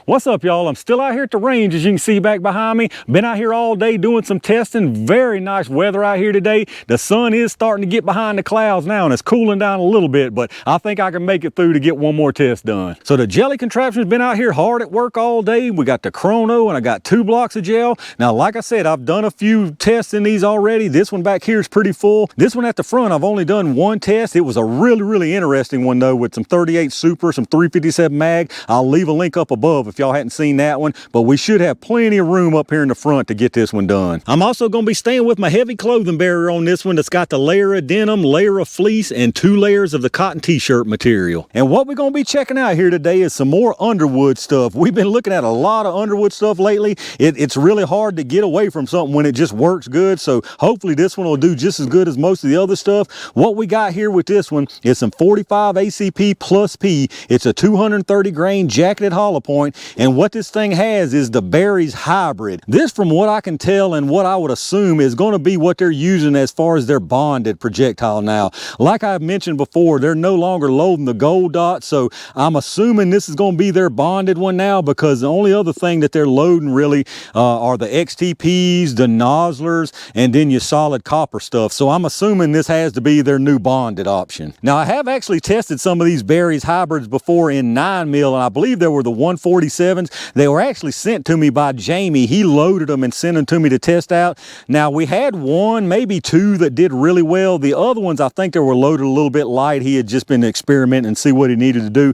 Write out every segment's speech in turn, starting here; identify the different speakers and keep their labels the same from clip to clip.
Speaker 1: What's up, y'all? I'm still out here at the range, as you can see back behind me. Been out here all day doing some testing. Very nice weather out here today. The sun is starting to get behind the clouds now, and it's cooling down a little bit, but I think I can make it through to get one more test done. So the jelly contraption's been out here hard at work all day. We got the chrono, and I got 2 blocks of gel. Now, like I said, I've done a few tests in these already. This one back here is pretty full. This one at the front, I've only done one test. It was a really interesting one, though, with some 38 Super, some 357 mag. I'll leave a link up above if y'all hadn't seen that one, but we should have plenty of room up here in the front to get this one done. I'm also going to be staying with my heavy clothing barrier on this one that's got the layer of denim, layer of fleece, and 2 layers of the cotton t-shirt material. And what we're going to be checking out here today is some more Underwood stuff. We've been looking at a lot of Underwood stuff lately. It's really hard to get away from something when it just works good, so hopefully this one will do just as good as most of the other stuff. What we got here with this one is some 45 ACP plus P. It's a 230 grain jacketed hollow point, and what this thing has is the Berries hybrid. This, from what I can tell and what I would assume, is going to be what they're using as far as their bonded projectile now. Like I've mentioned before, they're no longer loading the gold dots, so I'm assuming this is going to be their bonded one now, because the only other thing that they're loading really are the XTPs, the nozzlers, and then your solid copper stuff. So I'm assuming this has to be their new bonded option. Now, I have actually tested some of these Berries hybrids before in 9mm, and I believe they were the 147s. They were actually sent to me by Jamie. He loaded them and sent them to me to test out. Now, we had 1, maybe 2 that did really well. The other ones, I think they were loaded a little bit light. He had just been experimenting and see what he needed to do.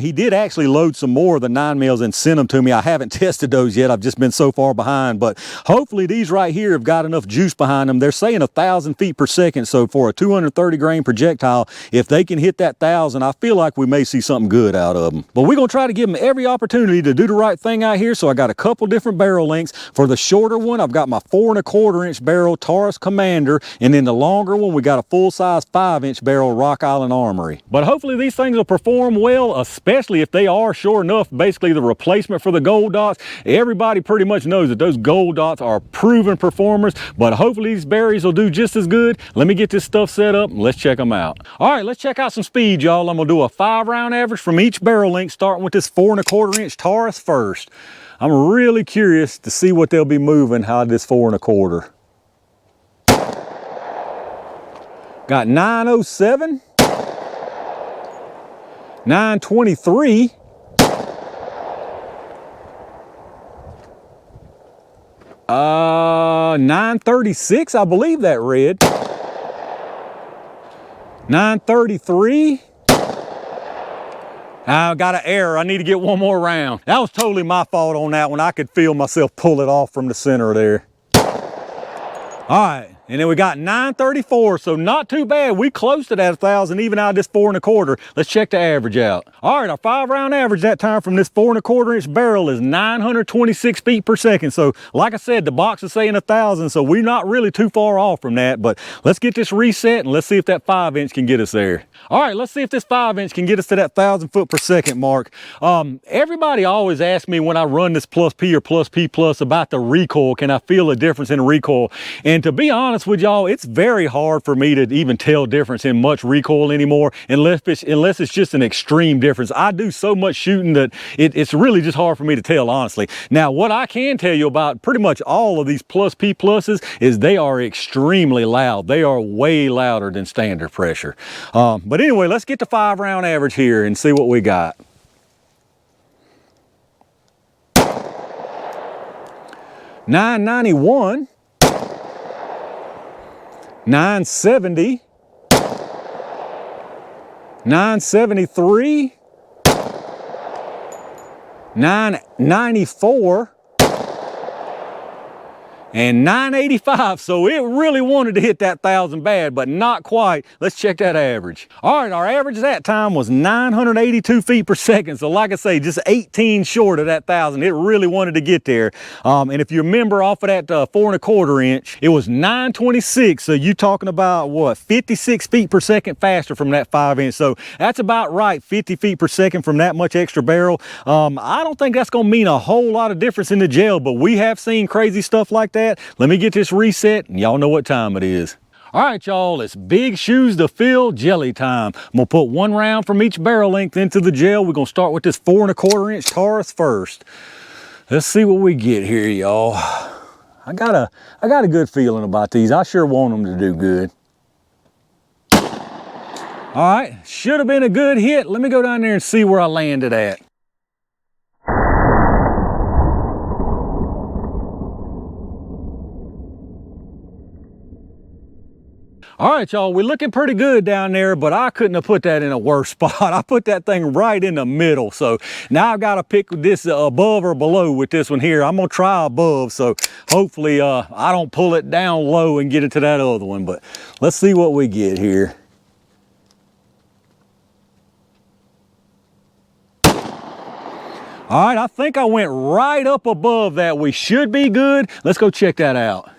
Speaker 1: He did actually load some more of the 9mm and send them to me. I haven't tested those yet. I've just been so far behind, but hopefully these right here have got enough juice behind them. They're saying 1,000 feet per second. So for a 230 grain projectile, if they can hit that 1,000, I feel like we may see something good out of them. But we're going to try to give them every opportunity to do the right thing out here. So I got a couple different barrel lengths. For the shorter one, I've got my 4 1/4 inch barrel Taurus Commander, and then the longer one, we got a full size 5 inch barrel Rock Island Armory. But hopefully these things will perform well, especially if they are, sure enough, basically the replacement for the gold dots. Everybody pretty much knows that those gold dots are proven performers, but hopefully these Berries will do just as good. Let me get this stuff set up and let's check them out. All right, let's check out some speed, y'all. I'm gonna do a 5-round average from each barrel length, starting with this 4 1/4 inch Taurus first. I'm really curious to see what they'll be moving out of this 4 1/4. Got 907, 923, 936, I believe that read. 933. I got an error. I need to get one more round. That was totally my fault on that one. I could feel myself pull it off from the center there. All right. And then we got 934, so not too bad. We close to that 1,000 even out of this 4 1/4. Let's check the average out. All right, our 5-round average that time from this 4 1/4 inch barrel is 926 feet per second. So like I said, the box is saying 1,000, so we're not really too far off from that. But let's get this reset and let's see if that 5 inch can get us there. All right, let's see if this 5 inch can get us to that 1,000 foot per second mark. Everybody always asks me when I run this plus P or plus P plus about the recoil. Can I feel a difference in recoil? And to be honest with y'all, it's very hard for me to even tell difference in much recoil anymore unless it's just an extreme difference. I do so much shooting that it's really just hard for me to tell, honestly. Now, what I can tell you about pretty much all of these plus P pluses is they are extremely loud. They are way louder than standard pressure. But anyway, let's get the 5-round average here and see what we got. $991, 970, 973, 994, and 985. So it really wanted to hit that 1,000 bad, but not quite. Let's check that average. All right, our average that time was 982 feet per second. So like I say, just 18 short of that 1,000. It really wanted to get there. And if you remember off of that 4 1/4 inch, it was 926. So you talking about what, 56 feet per second faster from that 5 inch. So that's about right, 50 feet per second from that much extra barrel. I don't think that's gonna mean a whole lot of difference in the gel, but we have seen crazy stuff like that. Let me get this reset and y'all know what time it is. All right, y'all, it's big shoes to fill jelly time. I'm gonna put 1 round from each barrel length into the gel. We're gonna start with this 4 1/4 inch Taurus first. Let's see what we get here, y'all. I got a good feeling about these. I sure want them to do good. All right, should have been a good hit. Let me go down there and see where I landed at. All right, y'all, we're looking pretty good down there, but I couldn't have put that in a worse spot. I put that thing right in the middle. So now I've got to pick this above or below with this one here. I'm gonna try above, so hopefully I don't pull it down low and get it to that other one, but let's see what we get here. All right, I think I went right up above that. We should be good. Let's go check that out.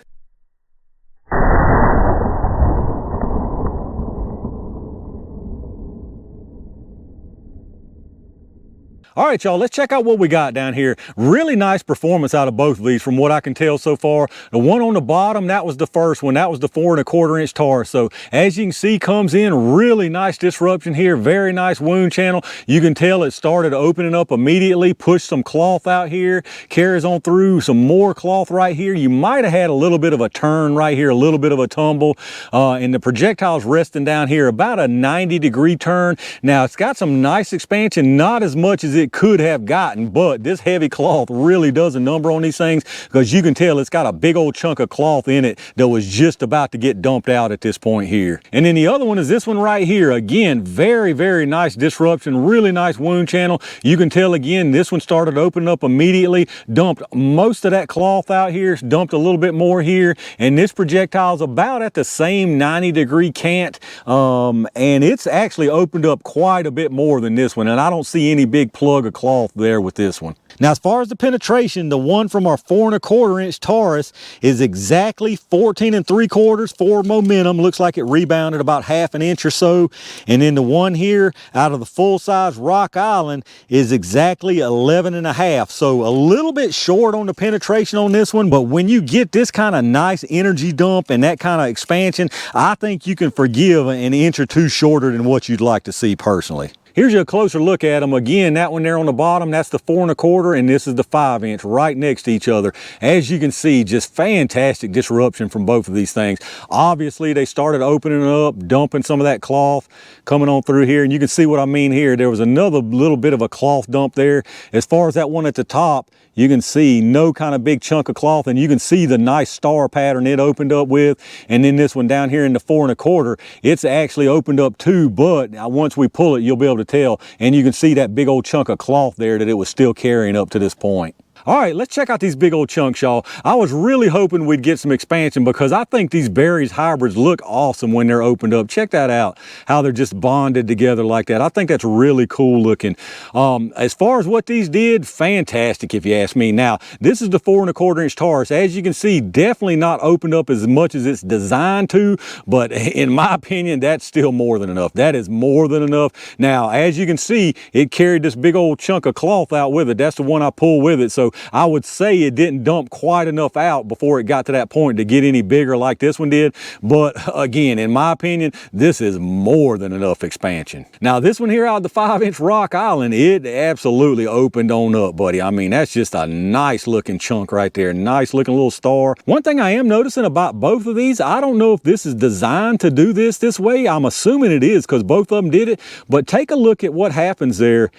Speaker 1: All right, y'all, let's check out what we got down here. Really nice performance out of both of these from what I can tell so far. The one on the bottom, that was the first one. That was the 4 1/4 inch Taurus. So as you can see, comes in really nice disruption here. Very nice wound channel. You can tell it started opening up immediately, pushed some cloth out here, carries on through some more cloth right here. You might have had a little bit of a turn right here, a little bit of a tumble, and the projectile's resting down here about a 90-degree turn. Now, it's got some nice expansion, not as much as it could have gotten, but this heavy cloth really does a number on these things, because you can tell it's got a big old chunk of cloth in it that was just about to get dumped out at this point here. And then the other one is this one right here. Again, very, very nice disruption, really nice wound channel. You can tell again, this one started opening up immediately, dumped most of that cloth out here, dumped a little bit more here, and this projectile's about at the same 90-degree cant, and it's actually opened up quite a bit more than this one, and I don't see any big plug of cloth there with this one. Now, as far as the penetration, the one from our 4 1/4 inch Taurus is exactly 14 3/4 for momentum. Looks like it rebounded about 1/2 inch or so. And then the one here out of the full size Rock Island is exactly 11 1/2. So a little bit short on the penetration on this one, but when you get this kind of nice energy dump and that kind of expansion, I think you can forgive an inch or two shorter than what you'd like to see personally. Here's a closer look at them. Again, that one there on the bottom, that's the 4 1/4, and this is the 5 inch right next to each other. As you can see, just fantastic disruption from both of these things. Obviously, they started opening up, dumping some of that cloth coming on through here, and you can see what I mean here. There was another little bit of a cloth dump there. As far as that one at the top, you can see no kind of big chunk of cloth, and you can see the nice star pattern it opened up with. And then this one down here in the 4 1/4, it's actually opened up too, but once we pull it, you'll be able to tell, and you can see that big old chunk of cloth there that it was still carrying up to this point. All right, let's check out these big old chunks, y'all. I was really hoping we'd get some expansion, because I think these berries hybrids look awesome when they're opened up. Check that out, how they're just bonded together like that. I think that's really cool looking. As far as what these did, fantastic if you ask me. Now, this is the 4 1/4 inch Taurus. As you can see, definitely not opened up as much as it's designed to, but in my opinion, that's still more than enough. That is more than enough. Now, as you can see, it carried this big old chunk of cloth out with it. That's the one I pulled with it. So I would say it didn't dump quite enough out before it got to that point to get any bigger like this one did. But again, in my opinion, this is more than enough expansion. Now, this one here out of the 5 inch Rock Island, it absolutely opened on up, buddy. I mean, that's just a nice looking chunk right there. Nice looking little star. One thing I am noticing about both of these, I don't know if this is designed to do this way. I'm assuming it is, because both of them did it. But take a look at what happens there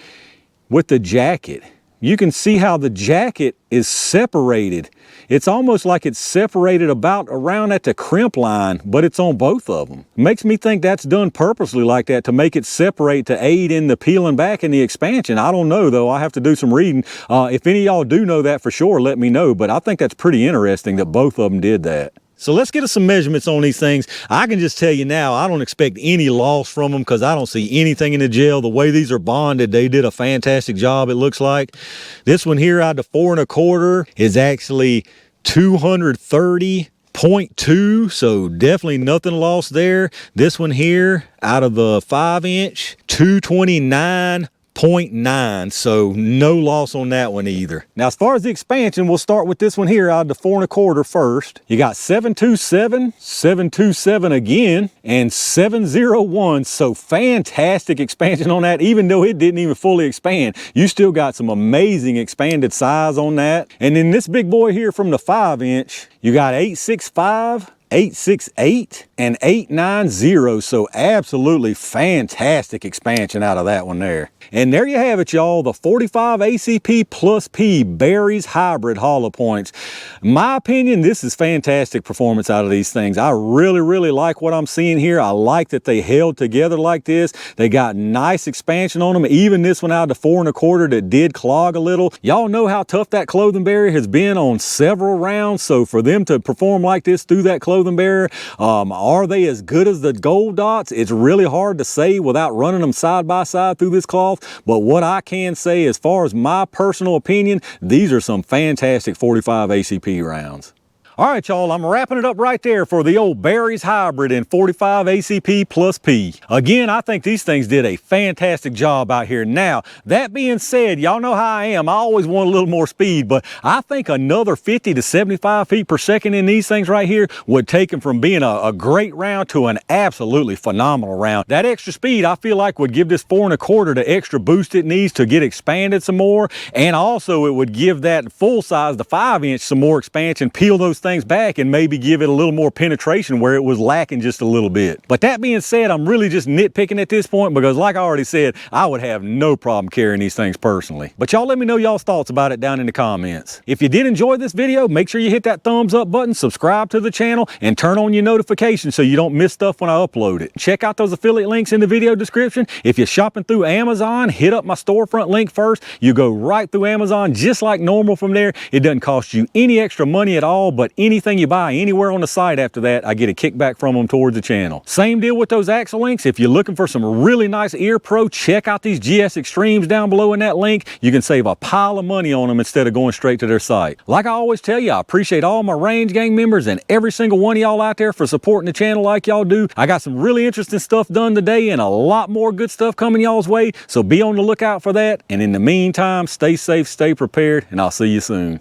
Speaker 1: with the jacket. You can see how the jacket is separated. It's almost like it's separated about around at the crimp line, but it's on both of them. Makes me think that's done purposely like that to make it separate, to aid in the peeling back and the expansion. I don't know though, I have to do some reading. If any of y'all do know that for sure, let me know, but I think that's pretty interesting that both of them did that. So let's get us some measurements on these things. I can just tell you now, I don't expect any loss from them, because I don't see anything in the gel. The way these are bonded, they did a fantastic job, it looks like. This one here out of 4 1/4 is actually 230.2, so definitely nothing lost there. This one here out of the 5 inch, 229. 0.9, so no loss on that one either. Now, as far as the expansion, we'll start with this one here out of the 4 1/4 first. You got 727, 727 again, and 701, so fantastic expansion on that. Even though it didn't even fully expand, you still got some amazing expanded size on that. And then this big boy here from the 5-inch, you got 865, 868 and 890, so absolutely fantastic expansion out of that one there. And there you have it, y'all, the 45 ACP plus P Berries Hybrid hollow points. In my opinion, this is fantastic performance out of these things. I really like what I'm seeing here. I like that they held together like this. They got nice expansion on them. Even this one out of the 4 1/4 that did clog a little. Y'all know how tough that clothing barrier has been on several rounds, so for them to perform like this through that clothing barrier, are they as good as the gold dots? It's really hard to say without running them side by side through this cloth, but what I can say, as far as my personal opinion, these are some fantastic 45 ACP rounds. All right, y'all, I'm wrapping it up right there for the old Berries Hybrid in 45 ACP plus P. Again, I think these things did a fantastic job out here. Now, that being said, y'all know how I am. I always want a little more speed, but I think another 50 to 75 feet per second in these things right here would take them from being a great round to an absolutely phenomenal round. That extra speed, I feel like, would give this 4 1/4 the extra boost it needs to get expanded some more, and also it would give that full size, the 5-inch, some more expansion, peel those things back and maybe give it a little more penetration where it was lacking just a little bit. But that being said, I'm really just nitpicking at this point because, like I already said, I would have no problem carrying these things personally. But y'all let me know y'all's thoughts about it down in the comments. If you did enjoy this video, make sure you hit that thumbs up button, subscribe to the channel, and turn on your notifications so you don't miss stuff when I upload it. Check out those affiliate links in the video description. If you're shopping through Amazon, hit up my storefront link first. You go right through Amazon just like normal from there. It doesn't cost you any extra money at all, but anything you buy anywhere on the site after that, I get a kickback from them towards the channel. Same deal with those axle links. If you're looking for some really nice ear pro, check out these GS Extremes down below in that link. You can save a pile of money on them instead of going straight to their site. Like I always tell you, I appreciate all my Range Gang members and every single one of y'all out there for supporting the channel like y'all do. I got some really interesting stuff done today and a lot more good stuff coming y'all's way, so be on the lookout for that. And in the meantime, stay safe, stay prepared, and I'll see you soon.